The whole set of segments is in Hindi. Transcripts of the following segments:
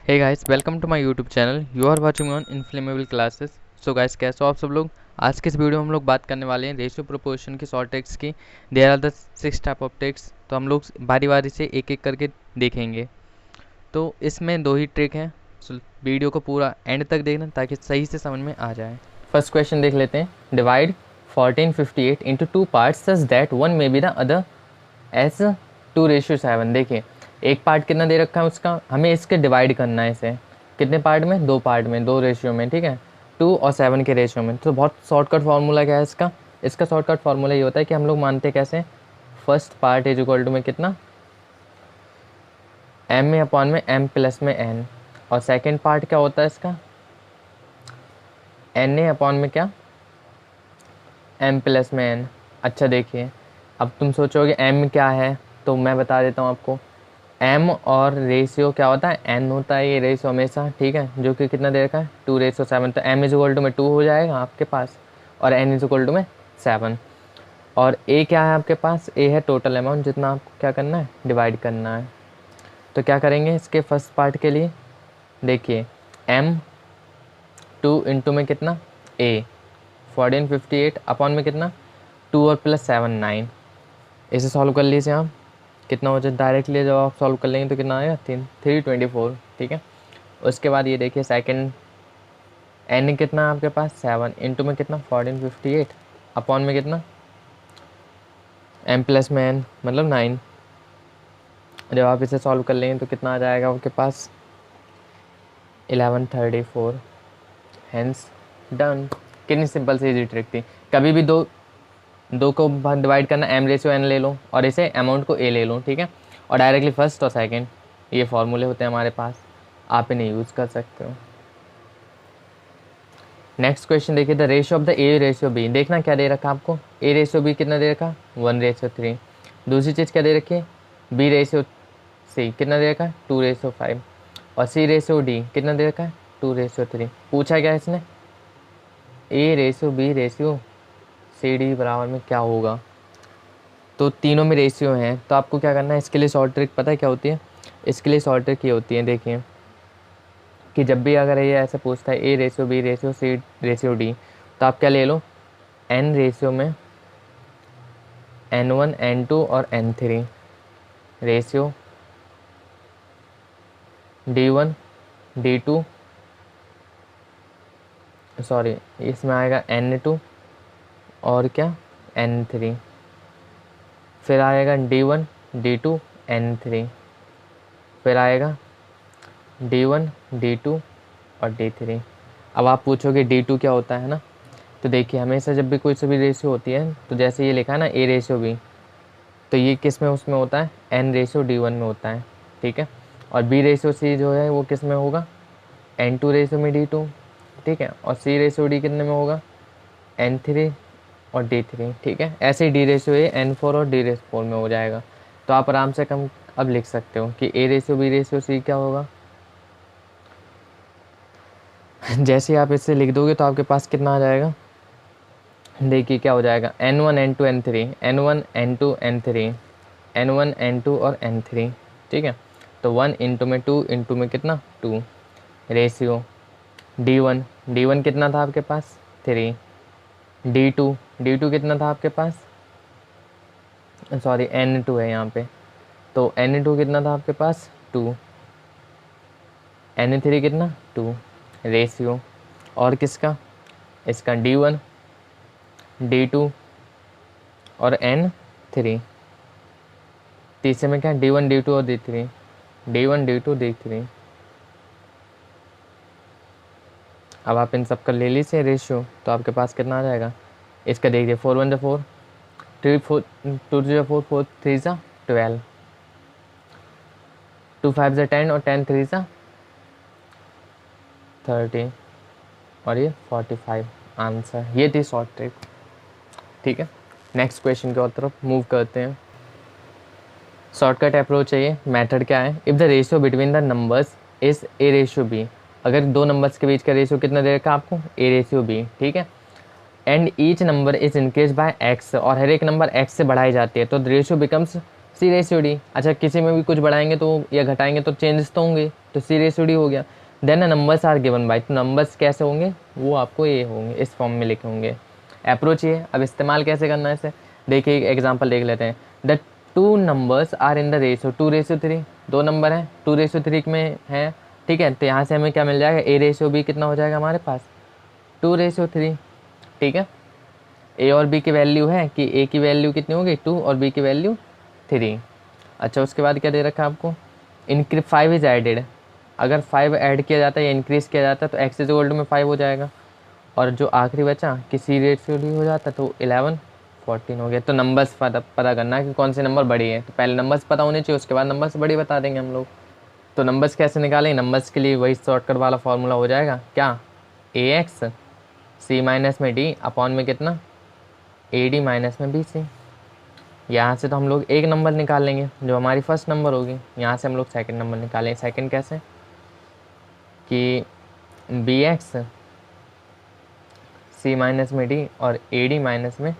Hey guys, welcome to my YouTube channel. You are watching on inflammable classes. So guys, कैसे हो आप सब लोग। आज के इस वीडियो में हम लोग बात करने वाले हैं रेशियो प्रोपोर्शन की शॉर्ट ट्रिक्स की। There are the 6 type of tricks. तो हम लोग बारी बारी से एक एक करके देखेंगे। तो इसमें 2 ही ट्रिक हैं। सो वीडियो को पूरा एंड तक देखना ताकि सही से समझ में आ जाए। फर्स्ट क्वेश्चन देख लेते हैं। Divide 1458 into 2 parts such that one may be the other S 2:7। देखिए, एक पार्ट कितना दे रखा है उसका, हमें इसके डिवाइड करना है। इसे कितने पार्ट में, 2 पार्ट में, 2 रेशियो में, ठीक है, 2 और 7 के रेशियो में। तो बहुत शॉर्टकट फार्मूला क्या है इसका, इसका शॉर्टकट फार्मूला ये होता है कि हम लोग मानते हैं कैसे, first part is equal to में कितना, एम में अपॉन में एम प्लस में एन, और सेकेंड पार्ट क्या होता है इसका, एन ए अपॉन में क्या, एम प्लस में एन। अच्छा देखिए, अब तुम सोचोगे एम क्या है, तो मैं बता देता हूँ आपको। एम और रेशियो क्या होता है, एन होता है ये रेशियो हमेशा, ठीक है, जो कि कितना दे रखा है, 2:7। तो एम इज इक्वल टू में 2 हो जाएगा आपके पास, और एन इज इक्वल टू में 7। और ए क्या है आपके पास, ए है टोटल अमाउंट जितना आपको क्या करना है, डिवाइड करना है। तो क्या करेंगे इसके फर्स्ट पार्ट के लिए, देखिए एम 2 इंटू में कितना, ए 1458 अपॉन में कितना, 2 और प्लस 7 9। इसे सॉल्व कर लीजिए आप, कितना हो जाए डायरेक्टली, जब आप सॉल्व कर लेंगे तो कितना आएगा, 324, ठीक है। उसके बाद ये देखिए सेकंड, एन कितना है आपके पास, 7 इंटू में कितना, 1458 अपॉन में कितना, एम प्लस में एन मतलब 9। जब आप इसे सॉल्व कर लेंगे तो कितना आ जाएगा आपके पास, 1134। Hence done. कितनी सिंपल सी इजी ट्रिक थी। कभी भी दो को डिवाइड करना, एम रेशियो एन ले लो और इसे अमाउंट को ए ले लो, ठीक है, और डायरेक्टली फर्स्ट और सेकंड ये फॉर्मूले होते हैं हमारे पास, आप इन्हें यूज़ कर सकते हो। नेक्स्ट क्वेश्चन देखिए, the ratio of the a ratio b. देखना क्या दे रखा आपको, ए रेशियो बी कितना दे रखा, 1:3। दूसरी चीज़ क्या दे रखी है, बी रेशियो सी कितना दे रखा है, 2:5। और सी रेशियो डी कितना दे रखा है, 2:3। पूछा क्या इसने, a ratio b ratio c d बराबर में क्या होगा। तो तीनों में रेशियो हैं, तो आपको क्या करना है, इसके लिए शॉर्ट ट्रिक पता है क्या होती है, इसके लिए शॉर्ट ट्रिक ये होती है, देखिए कि जब भी अगर ये ऐसे पूछता है a ratio b ratio c ratio d, तो आप क्या ले लो, एन रेशियो में N1 N2 और N3 ratio D1 D2, sorry इसमें आएगा N2 और क्या, N3, फिर आएगा D1 D2 N3, फिर आएगा D1 D2 और D3। अब आप पूछोगे D2 क्या होता है ना, तो देखिए हमेशा जब भी कोई सी भी रेशियो होती है, तो जैसे ये लिखा है ना ए रेशियो बी, तो ये किस में उसमें होता है, एन रेशियो D1 में होता है, ठीक है। और बी रेशियो सी जो है वो किस में होगा, N2 रेशियो में D2, ठीक है। और सी रेशियो डी कितने में होगा, N3 और D3, ठीक है। ऐसे ही डी रेशियो ए N4 और डी रेशियो 4 में हो जाएगा। तो आप आराम से कम अब लिख सकते हो कि a ratio b ratio c क्या होगा। जैसे आप इससे लिख दोगे तो आपके पास कितना आ जाएगा, देखिए क्या हो जाएगा, N1 N2 N3, N1 N2 N3, N1 N2 और N3, ठीक है। तो 1 इंटू में 2 इंटू में कितना, 2, रेशियो D1 कितना था आपके पास, 3, D2 कितना था आपके पास, सॉरी N2 है यहाँ पे, तो N2 कितना था आपके पास, 2, N3 कितना, 2, रेशियो और किसका, इसका D1 D2 और N3, तीसरे में क्या, D1 D2 और D3, D1 D2 D3। अब आप इन सब का ले लीजिए रेशियो, तो आपके पास कितना आ जाएगा, इसका देखिए 4 1 4, 3 4 2 0 4 4 3 12, 2 5 10 और 10 3 30 और ये 45 आंसर। ये थी शॉर्ट ट्रिक, ठीक है। नेक्स्ट क्वेश्चन की और तरफ मूव करते हैं। शॉर्टकट अप्रोच है ये, मेथड क्या है, if the ratio between the numbers is a ratio b. अगर दो नंबर्स के बीच का रेशियो कितना दे रखा है आपको, ए रेशियो बी, ठीक है, and each number is increase by x, और हर एक नंबर एक्स से बढ़ाई जाती है, तो रेशियो बिकम्स सी रेशियो डी। अच्छा किसी में भी कुछ बढ़ाएंगे तो या घटाएंगे तो चेंजेस तो होंगे, तो सी रेशियो डी हो गया। Then numbers are given by, तो नंबर्स कैसे होंगे वो आपको ये होंगे, इस फॉर्म में लिखे होंगे। अप्रोच ये, अब इस्तेमाल कैसे करना है इसे देखिए, एक एग्जांपल देख लेते हैं। The two numbers are in the ratio 2:3, दो नंबर हैं 2:3 में है, ठीक है। तो यहाँ से हमें क्या मिल जाएगा, ए रेशियो बी कितना हो जाएगा हमारे पास 2:3, ठीक है। ए और बी की वैल्यू है कि ए की वैल्यू कितनी होगी 2 और बी की वैल्यू 3। अच्छा उसके बाद क्या दे रखा है आपको, इंक्रीज 5 इज एडेड, अगर 5 ऐड किया जाता है या इंक्रीज किया जाता है तो एक्स इज इक्वल टू में 5 हो जाएगा। और जो आखिरी बचा कि सी रेशियो डी हो जाता तो 11 14 हो गया। तो नंबर्स पता करना है कि कौन से नंबर बड़ी है, तो पहले नंबर्स पता होने चाहिए, उसके बाद नंबर्स बड़ी बता देंगे हम लोग। तो नंबर्स कैसे निकालें, नंबर्स के लिए वही शॉर्टकट वाला फॉर्मूला हो जाएगा क्या, ए एक्स सी माइनस में डी अपॉन में कितना ए डी माइनस में बी सी। यहाँ से तो हम लोग एक नंबर निकाल लेंगे जो हमारी फर्स्ट नंबर होगी, यहाँ से हम लोग सेकंड नंबर निकालें। सेकंड कैसे कि बी एक्स सी माइनस में डी और ए डी माइनस में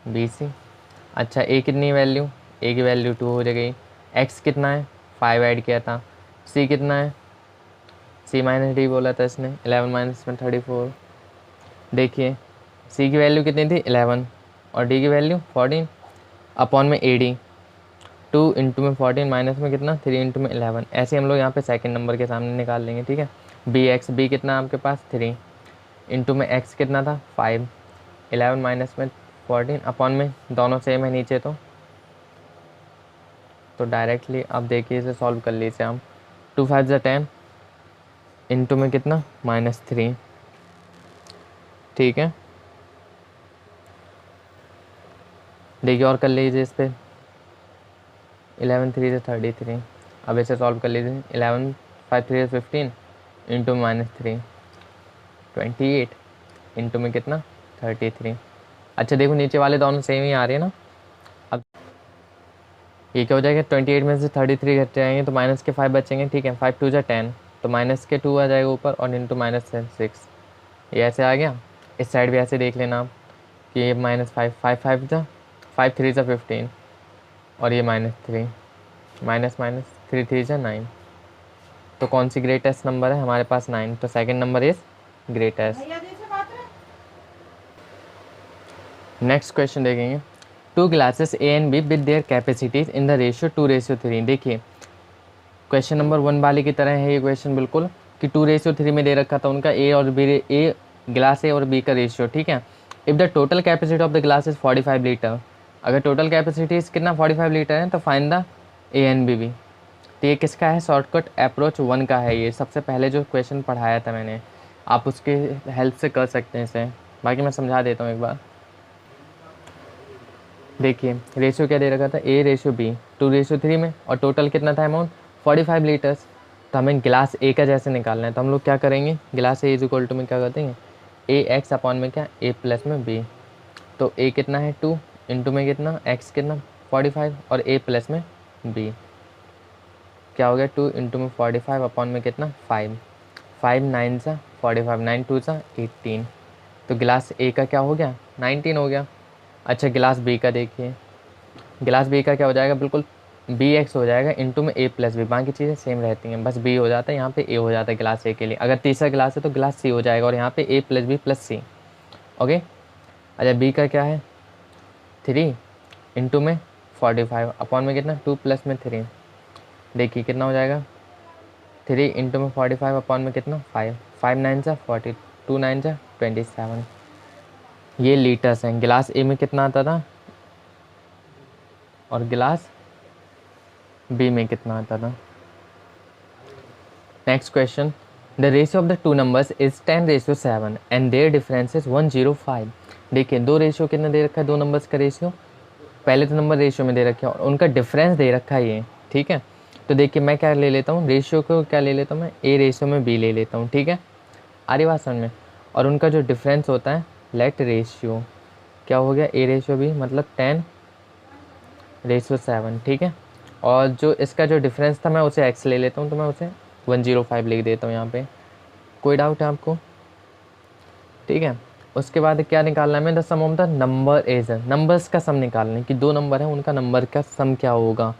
बी सी। अच्छा ए कितनी वैल्यू, ए की वैल्यू 2 हो गई, एक्स कितना है 5 ऐड किया था, सी कितना है सी माइनस डी बोला था इसने 11 माइनस में 34। देखिए सी की वैल्यू कितनी थी 11 और डी की वैल्यू 14 अपॉन में ए डी 2 इंटू में 14 माइनस में कितना 3 इंटू में 11। ऐसे हम लोग यहाँ पे सेकंड नंबर के सामने निकाल लेंगे, ठीक है। बी एक्स बी कितना आपके पास 3 इंटू में एक्स कितना था 5 11 माइनस में 14 अपॉन में दोनों सेम है नीचे तो डायरेक्टली अब देखिए इसे सॉल्व कर लीजिए हम। 2 5 ज़ा 10 इंटू में कितना -3, ठीक है। देखिए और कर लीजिए इस पर 11 3 ज़ा 33। अब इसे सॉल्व कर लीजिए 11 5 3 ज़ा 15 इंटू -3 28 इंटू में कितना 33। अच्छा देखो नीचे वाले दोनों सेम ही आ रहे हैं ना। अब ये क्या हो जाएगा 28 में से 33 घट जाएंगे तो माइनस के 5 बचेंगे, ठीक है। 5 2 ज़ा 10 तो माइनस के 2 आ जाएगा ऊपर और इंटू -6, ये ऐसे आ गया। इस साइड भी ऐसे देख लेना आप कि ये -5 5 5 ज़ा 5 3 ज़ा 15 और ये -3 माइनस 3 3 ज़ा 9। तो कौन सी ग्रेटेस्ट नंबर है हमारे पास 9, तो second number is greatest. Next question देखेंगे, 2 glasses A and be with their capacities in the ratio 2:3। देखिए क्वेश्चन नंबर 1 वाले की तरह है ये क्वेश्चन बिल्कुल कि 2:3 में दे रखा था उनका ए और बी, ए ग्लास ए और बी का रेशियो, ठीक है। If the total capacity of the glass is 45 litre, अगर टोटल कैपेसिटी कितना 45 लीटर है तो find the a and b. तो ये किसका है, शॉर्टकट अप्रोच 1 का है। ये सबसे पहले जो क्वेश्चन पढ़ाया था मैंने, आप उसके हेल्प से कर सकते हैं इसे, बाकी मैं समझा देता हूँ एक बार। देखिए रेशियो क्या दे रखा था, ए रेशियो बी 2:3 में, और टोटल कितना था अमाउंट 45 लीटर्स। तो हमें गिलास ए का जैसे निकालना है तो हम लोग क्या करेंगे, गिलास ए इज इक्वल टू में क्या करते हैं ए एक्स अपॉन में क्या ए प्लस में बी। तो ए कितना है 2 इंटू में कितना एक्स कितना 45 और ए प्लस में बी क्या हो गया 2 इंटू में 45 अपॉन में कितना 5 5 9 सा 45 9 2 सा 18। तो गिलास ए का क्या हो गया 19 हो गया। अच्छा गिलास बी का देखिए, गिलास बी का क्या हो जाएगा, बिल्कुल बी एक्स हो जाएगा इंटू में ए प्लस बी, बाकी चीज़ें सेम रहती हैं, बस बी हो जाता है यहाँ पे ए हो जाता है गिलास ए के लिए। अगर तीसरा गिलास है तो गिलास सी हो जाएगा और यहाँ पे ए प्लस बी प्लस सी, ओके। अच्छा बी का क्या है 3 इंटू में 45 अपॉन में कितना 2 प्लस में 3, देखिए कितना हो जाएगा 3 इंटू में 45 अपॉन में कितना 5 5 9 सा 40 2 9 सा 27। ये लीटर्स हैं। गिलास ए में कितना आता था और गिलास बी में कितना आता था। Next question, the ratio of the two numbers is 10:7 and their difference is 105। देखिए दो रेशियो कितना दे रखा है, दो नंबर्स का रेशियो, पहले तो नंबर रेशियो में दे रखे हैं और उनका डिफरेंस दे रखा है ये, ठीक है। तो देखिए मैं क्या ले लेता हूँ, रेशियो को क्या ले लेता हूँ मैं ए रेशियो में बी ले लेता हूँ, ठीक है, आ रही बात समझ में। और उनका जो डिफरेंस होता है लेट रेशियो क्या हो गया ए रेशियो बी मतलब 10:7, ठीक है। और जो इसका जो डिफरेंस था मैं उसे एक्स ले लेता हूँ तो मैं उसे 105 लिख देता हूँ यहाँ पे। कोई डाउट है आपको, ठीक है। उसके बाद क्या निकालना है हमें, the sum of the number is, numbers का सम निकालना है कि दो नंबर है उनका नंबर का सम क्या होगा।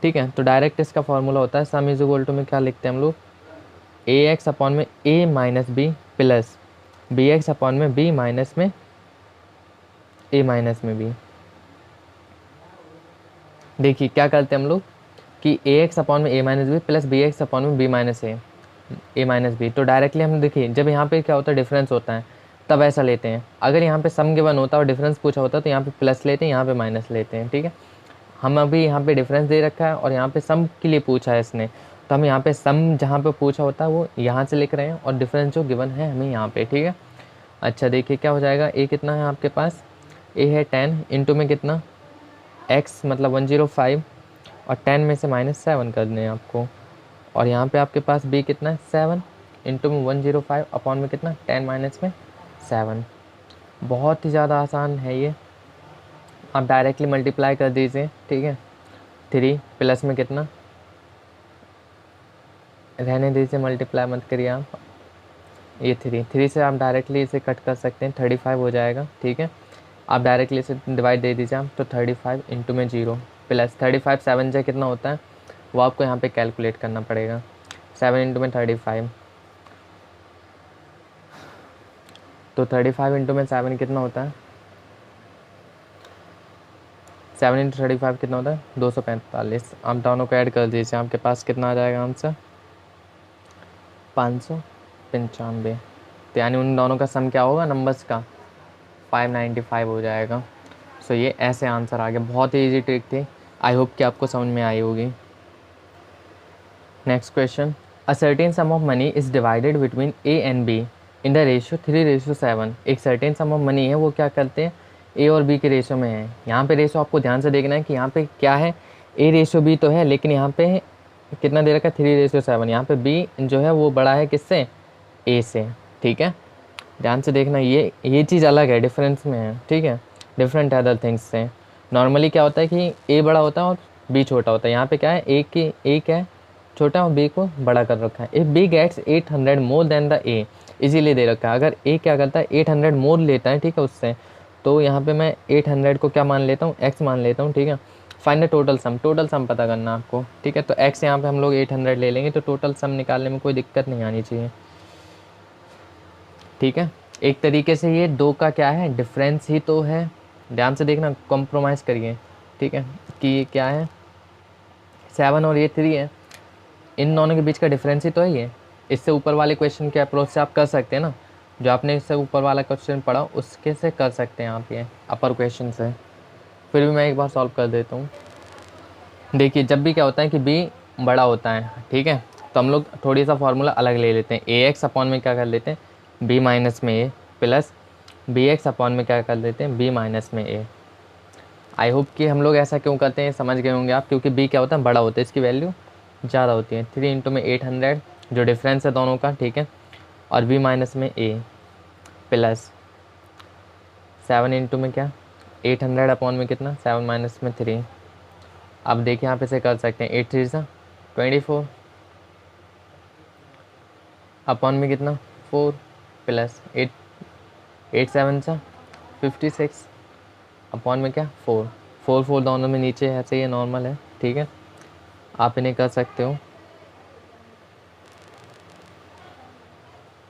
ठीक है, तो डायरेक्ट इसका फॉर्मूला होता है सम इज इक्वल टू में क्या लिखते हैं हम लोग, ए एक्स अपॉन में a minus b plus b x upon में बी माइनस में ए माइनस में बी। देखिए क्या करते हैं हम लोग कि ए एक्स अपॉन में a minus b plus b x upon में b minus a minus b. तो डायरेक्टली हम देखिए जब यहाँ पे क्या होता है डिफरेंस होता है तब ऐसा लेते हैं, अगर यहाँ पे सम गिवन होता और डिफरेंस पूछा होता तो यहाँ पे प्लस लेते हैं, यहाँ पे माइनस लेते हैं। ठीक है, हम अभी यहाँ पे डिफरेंस दे रखा है और यहाँ पे सम के लिए पूछा है इसने, तो हम यहाँ पे सम जहाँ पे पूछा होता है वो यहाँ से लिख रहे हैं और डिफरेंस जो गिवन है हमें यहाँ पे। ठीक है, अच्छा देखिए क्या हो जाएगा, ए कितना है आपके पास, ए है 10 इंटू में कितना x मतलब 105 और 10 में से -7 करने हैं आपको, और यहाँ पे आपके पास b कितना है 7 इंटू में 105 अपॉन में कितना 10 माइनस में 7। बहुत ही ज़्यादा आसान है ये, आप डायरेक्टली मल्टीप्लाई कर दीजिए। ठीक है, 3 प्लस में कितना, रहने दीजिए मल्टीप्लाई मत करिए आप, ये 3 से आप डायरेक्टली इसे कट कर सकते हैं, 35 हो जाएगा। ठीक है, आप डायरेक्टली इसे डिवाइड दे दीजिए आप, तो 35 इंटू में 0 प्लस 35 7 से कितना होता है वो आपको यहाँ पे कैलकुलेट करना पड़ेगा। 7 इंटू में 35, तो 35 इंटू में 7 कितना होता है, 7 इंटू 35 कितना होता है 245। आप दोनों को ऐड कर दीजिए, आपके पास कितना आ जाएगा आंसर 595। तो यानी उन दोनों का सम क्या होगा नंबर्स का 595 हो जाएगा। सो ये ऐसे आंसर आ गया, बहुत ही ईजी ट्रिक थी, आई होप कि आपको समझ में आई होगी। Next question, a certain some of money is divided between A and be in the ratio 3:7। एक सर्टेन सम ऑफ मनी है वो क्या करते हैं ए और बी के रेशियो में है। यहाँ पे रेशियो आपको ध्यान से देखना है कि यहाँ पे क्या है, ए रेशियो बी तो है लेकिन यहाँ पे कितना दे रखा है 3:7। यहाँ पे बी जो है वो बड़ा है किससे, ए से। ठीक है, ध्यान से देखना, ये चीज़ अलग है, डिफरेंस में है। ठीक है, डिफरेंट है अदर थिंग्स से। नॉर्मली क्या होता है कि ए बड़ा होता है और बी छोटा होता है, यहाँ पे क्या है ए क्या है छोटा और बी को बड़ा कर रखा है। If b gets 800 more than the a, इसीलिए दे रखा है। अगर ए क्या करता है 800 मोर लेता है, ठीक है, उससे, तो यहाँ पे मैं 800 को क्या मान लेता हूँ एक्स मान लेता हूँ। ठीक है, find the total sum, total sum पता करना आपको। ठीक है, तो एक्स यहाँ पे हम लोग 800 ले लेंगे, तो टोटल सम निकालने में कोई दिक्कत नहीं आनी चाहिए। ठीक है, एक तरीके से ये दो का क्या है डिफरेंस ही तो है, ध्यान से देखना, कॉम्प्रोमाइज़ करिए। ठीक है, कि ये क्या है 7 और ये 3 है, इन दोनों के बीच का डिफरेंस ही तो है ये। इससे ऊपर वाले क्वेश्चन के अप्रोच से आप कर सकते हैं ना, जो आपने इससे ऊपर वाला क्वेश्चन पढ़ा उसके से कर सकते हैं आप, ये अपर क्वेश्चन से। फिर भी मैं एक बार सॉल्व कर देता हूँ। देखिए जब भी क्या होता है कि बी बड़ा होता है, ठीक है, तो हम लोग थोड़ी सा फार्मूला अलग ले लेते हैं। ए एक्स अपॉन में क्या कर लेते हैं बी माइनस में ए प्लस बी एक्स अपॉन में क्या कर देते हैं बी माइनस में ए। आई होप कि हम लोग ऐसा क्यों करते हैं समझ गए होंगे आप, क्योंकि बी क्या होता है बड़ा होता है, इसकी वैल्यू ज़्यादा होती है। 3 इंटू में 800 जो डिफरेंस है दोनों का, ठीक है, और बी माइनस में ए प्लस 7 इंटू में क्या 800 अपॉन में कितना 7 माइनस में 3। अब देखिए आप इसे कर सकते हैं 8 3 सा 24 अपॉन में कितना 4 प्लस 8 7 सा 56 अपॉन में क्या 4 4 4 दोनों में नीचे है, ऐसे ये नॉर्मल है। ठीक है, आप इन्हें कर सकते हो,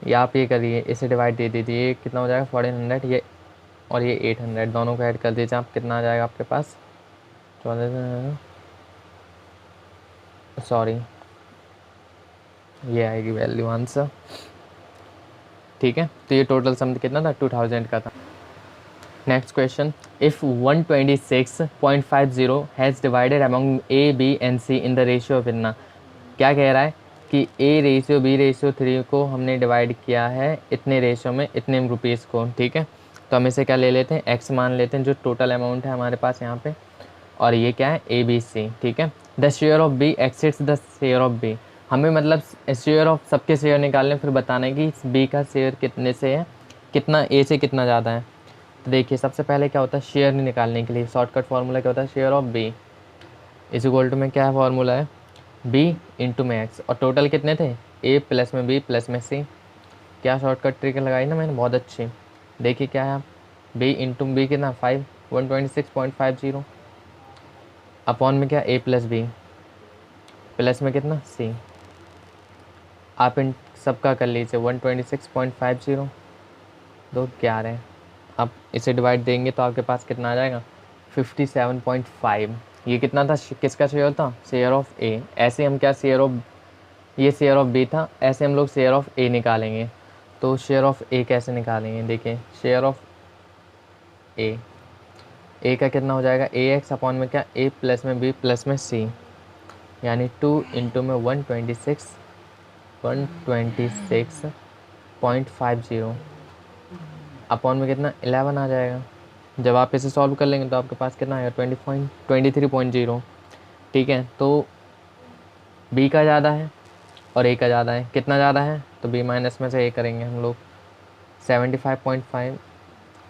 या आप ये करिए इसे डिवाइड दे दीजिए, ये कितना हो जाएगा 1400, ये और ये 800 दोनों को ऐड कर दीजिए, आप कितना आ जाएगा आपके पास 14, सॉरी ये आएगी वैल्यू आंसर। ठीक है, तो ये टोटल सम कितना था 2000 का था। Next question, if 126.50 has divided among a b and c in the ratio of इतना। क्या कह रहा है कि ए रेशियो बी रेशियो 3 को हमने डिवाइड किया है इतने रेशियो में इतने रुपीज़ को। ठीक है, तो हम इसे क्या ले लेते हैं एक्स मान लेते हैं जो टोटल अमाउंट है हमारे पास यहाँ पे, और ये क्या है ए बी सी। ठीक है, the share of b exceeds the share of b, हमें मतलब शेयर ऑफ सबके शेयर निकालने फिर बताना है कि बी का शेयर कितने से है, कितना ए से कितना ज़्यादा है। तो देखिए सबसे पहले क्या होता है शेयर निकालने के लिए शॉर्टकट फार्मूला क्या होता है share of B is equal to में क्या है फार्मूला है बी इंटू में एक्स, और टोटल कितने थे ए प्लस में बी प्लस में सी। क्या शॉर्टकट ट्रिक लगाई ना मैंने, बहुत अच्छी। देखिए क्या है आप, बी इंटू बी कितना 5, 126.50 अपॉन में क्या ए प्लस बी प्लस में कितना सी। आप इन सबका कर लीजिए 126.50 दो 11। अब इसे डिवाइड देंगे तो आपके पास कितना आ जाएगा 57.5। ये कितना था, किसका शेयर था, शेयर ऑफ ए। ऐसे हम क्या शेयर ऑफ, ये शेयर ऑफ बी था, ऐसे हम लोग शेयर ऑफ ए निकालेंगे। तो शेयर ऑफ ए कैसे निकालेंगे, देखिए शेयर ऑफ ए का कितना हो जाएगा ए एक्स अपॉन में क्या ए प्लस में बी प्लस में सी, यानी 2 इंटू में 126.50 अपॉन में कितना 11 आ जाएगा। जब आप इसे सॉल्व कर लेंगे तो आपके पास कितना आएगा 23.0। ठीक है, तो बी का ज़्यादा है और ए का ज़्यादा है, कितना ज़्यादा है तो बी माइनस में से ए करेंगे हम लोग, 75.5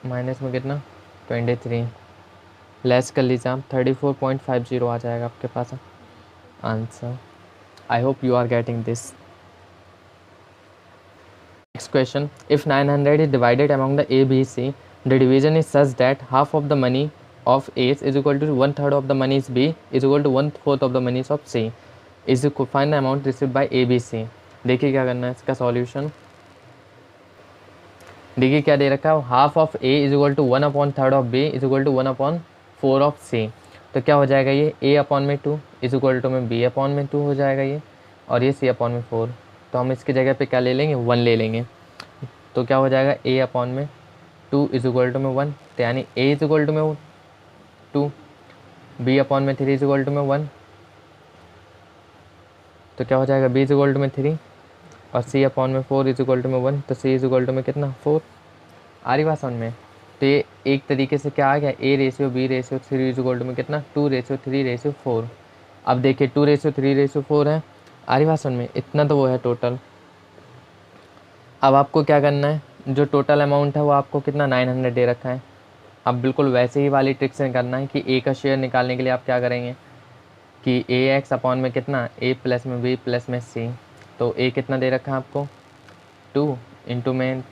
माइनस में कितना 23, लेस कर लीजिए आप 34.50 आ जाएगा आपके पास answer. I hope you are getting this. Next question, if 900 is divided among the A, B, C, the division is such that half of the money of A is equal to 1/3 of the money is B is equal to 1/4 of the money of C. Is to find the amount received by A, B, C. देखिए क्या करना है इसका सॉल्यूशन। देखिए क्या दे रखा है, half of A is equal to 1/3 of B is equal to 1/4 of C। तो क्या हो जाएगा ये A अपॉन में 2 इज इक्वल टू में B अपॉन में 2 हो जाएगा ये, और ये C अपॉन में 4। तो हम इसकी जगह पे क्या ले लेंगे 1 ले लेंगे। तो क्या हो जाएगा A अपॉन में 2 इज इक्वल टू में 1, तो यानी A इज इक्वल टू में 2, B अपॉन में 3 इज इक्वल टू में 1, तो क्या हो जाएगा B इज इक्वल टू में 3 और C अपॉन में 4 इज इक्वल टू में 1, तो C इज इक्वल टू में कितना 4। आ रही बात समझ में। तो ये एक तरीके से क्या आ गया A ratio B ratio 3 is equal to में कितना 2:3:4। अब देखिए 2:3:4 है, आ रही बात समझ में, इतना तो वो है टोटल। अब आपको क्या करना है, जो टोटल अमाउंट है वो आपको कितना 900 दे रखा है। अब बिल्कुल वैसे ही वाली ट्रिक से करना है कि ए का शेयर निकालने के लिए आप क्या करेंगे कि ए एक्स अपॉन में कितना ए प्लस में बी प्लस में सी। तो ए कितना दे रखा है आपको 2 इंटू में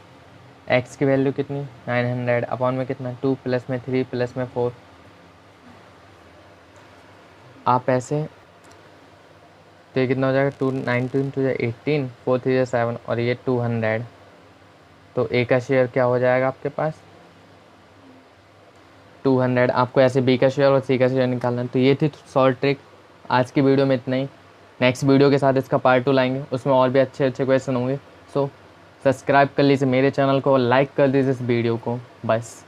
एक्स की वैल्यू कितनी 900 अपॉन में कितना 2 प्लस में 3 प्लस में 4। आप ऐसे तो ये कितना हो जाएगा 2 9 2 इंटू 18 4 3 7 और ये 200। तो ए का शेयर क्या हो जाएगा आपके पास 200। आपको ऐसे बी का शेयर और सी का शेयर निकालना है। तो ये थी शॉर्ट ट्रिक। आज की वीडियो में इतना ही। नेक्स्ट वीडियो के साथ इसका पार्ट 2 लाएंगे, उसमें और भी अच्छे अच्छे क्वेश्चन होंगे। सो सब्सक्राइब कर लीजिए मेरे चैनल को और लाइक कर दीजिए इस वीडियो को बस।